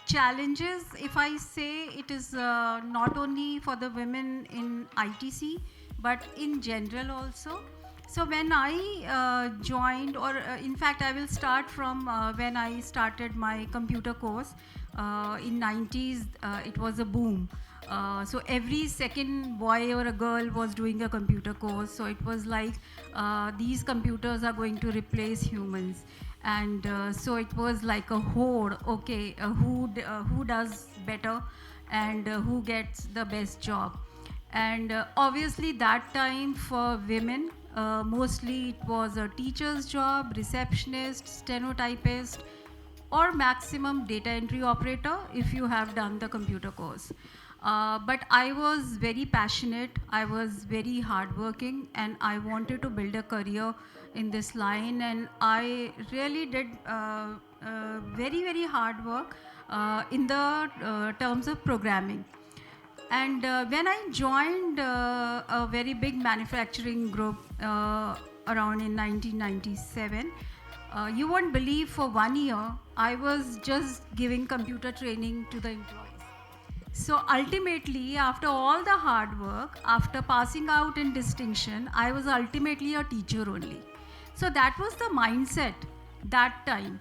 Challenges, if I say, it is not only for the women in ITC, but in general also. So when I joined, or in fact, I will start from when I started my computer course. In 90s, it was a boom. So every second boy or a girl was doing a computer course. So it was like these computers are going to replace humans, and so it was like a horde. Okay, who does better, and who gets the best job. And obviously that time for women, mostly it was a teacher's job, receptionist, stenotypist, or maximum data entry operator if you have done the computer course. But I was very passionate, I was very hardworking, and I wanted to build a career in this line. And I really did very, very hard work in the terms of programming. And when I joined a very big manufacturing group around in 1997, you won't believe, for 1 year, I was just giving computer training to the employees. So ultimately, after all the hard work, after passing out in distinction, I was ultimately a teacher only. So that was the mindset that time.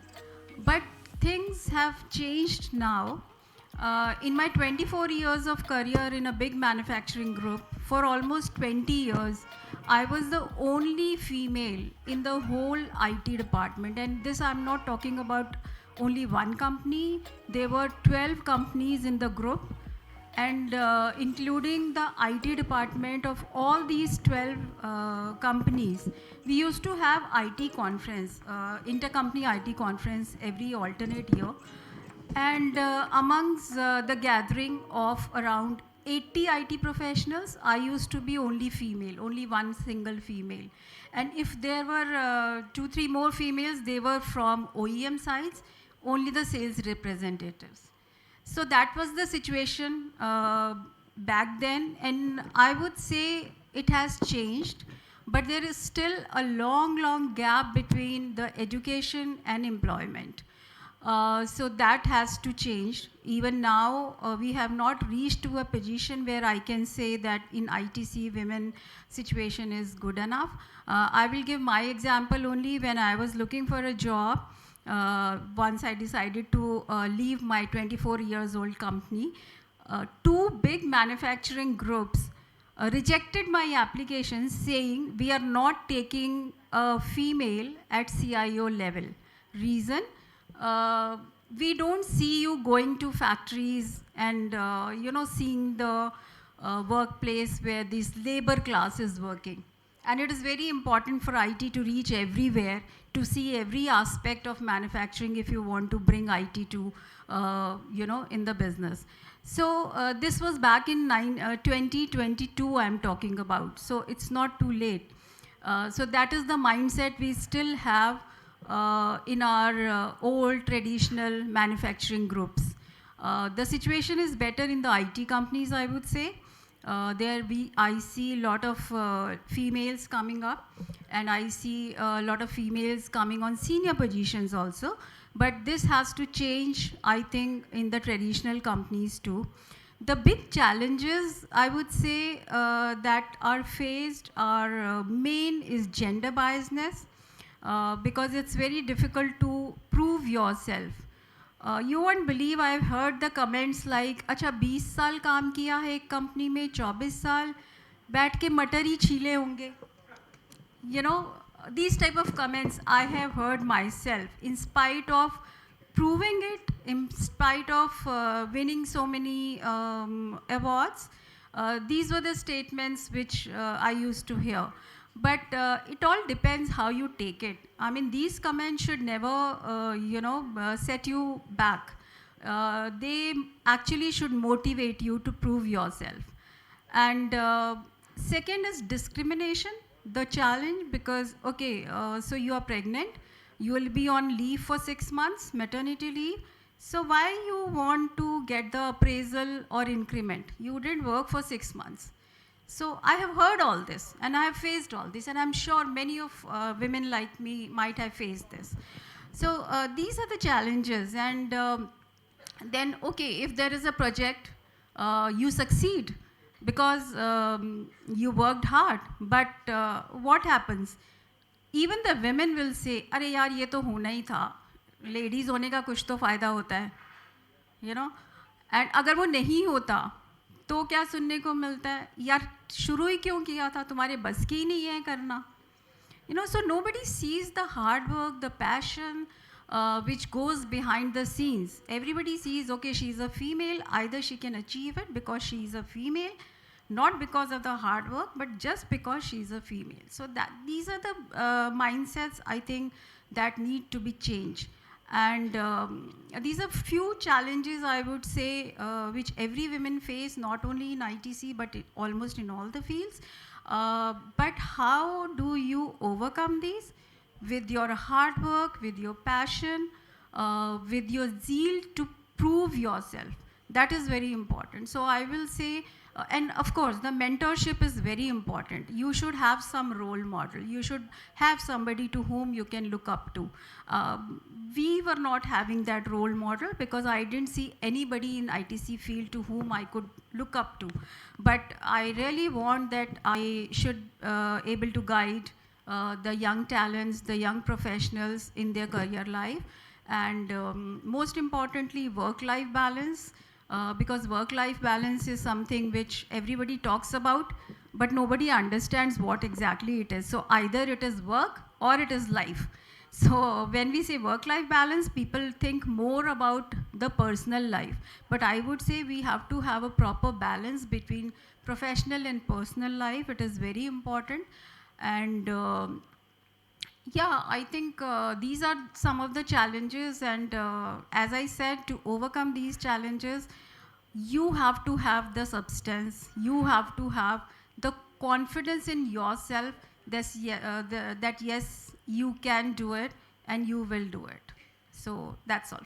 But things have changed now. In my 24 years of career in a big manufacturing group, for almost 20 years, I was the only female in the whole IT department. And this, I'm not talking about only one company. There were 12 companies in the group, and including the IT department of all these 12 companies. We used to have IT conference, intercompany IT conference every alternate year. And amongst the gathering of around 80 IT professionals, I used to be only female, only one single female. And if there were two, three more females, they were from OEM sides, only the sales representatives. So that was the situation back then, and I would say it has changed, but there is still a long, long gap between the education and employment. So that has to change. Even now, we have not reached to a position where I can say that in ITC, women situation is good enough. I will give my example only. When I was looking for a job, once I decided to leave my 24 years old company, two big manufacturing groups rejected my application, saying we are not taking a female at CIO level. Reason? uh, we don't see you going to factories and seeing the workplace where this labor class is working. And it is very important for IT to reach everywhere, to see every aspect of manufacturing if you want to bring IT to in the business. So this was back in 2022 I'm talking about, so it's not too late. So that is the mindset we still have in our old traditional manufacturing groups. The situation is better in the IT companies, I would say. I see a lot of females coming up, and I see a lot of females coming on senior positions also. But this has to change, I think, in the traditional companies too. The big challenges, I would say, that are faced are main is gender biasness, because it's very difficult to prove yourself. You won't believe, I've heard the comments like, अच्छा 20 साल काम किया है एक company में, 24 साल बैठ के मटर ही छीले होंगे. You know, these type of comments I have heard myself, in spite of proving it, in spite of winning so many awards. These were the statements which I used to hear. But it all depends how you take it. I mean, these comments should never, set you back. They actually should motivate you to prove yourself. And second is discrimination, the challenge, because, okay, so you are pregnant, you will be on leave for 6 months, maternity leave. So why you want to get the appraisal or increment? You didn't work for 6 months. So I have heard all this, and I have faced all this, and I'm sure many of women like me might have faced this. So these are the challenges, and then okay, if there is a project, you succeed because you worked hard. But what happens? Even the women will say, अरे यार ये तो होना ही था, ladies होने का कुछ तो फ़ायदा होता है, you know. एंड अगर वो नहीं होता तो क्या सुनने को मिलता है, यार शुरू ही क्यों किया था, तुम्हारे बस की ही नहीं है करना. So nobody sees the hard work, the passion which goes behind the scenes. Everybody sees, okay, she's a female, either she can achieve it because she's a female, not because of the hard work, but just because she's a female. So these are the mindsets, I think, that need to be changed. And these are few challenges, I would say, which every woman face, not only in ITC, but almost in all the fields. But how do you overcome these? With your hard work, with your passion, with your zeal to prove yourself. That is very important. So I will say, and of course, the mentorship is very important. You should have some role model. You should have somebody to whom you can look up to. We were not having that role model because I didn't see anybody in ITC field to whom I could look up to. But I really want that I should able to guide the young talents, the young professionals in their career life. And most importantly, work-life balance. Because work-life balance is something which everybody talks about, but nobody understands what exactly it is. So either it is work or it is life. So when we say work-life balance, people think more about the personal life. But I would say we have to have a proper balance between professional and personal life. It is very important. And yeah, I think these are some of the challenges, and as I said, to overcome these challenges, you have to have the substance, you have to have the confidence in yourself that yes, you can do it and you will do it. So that's all.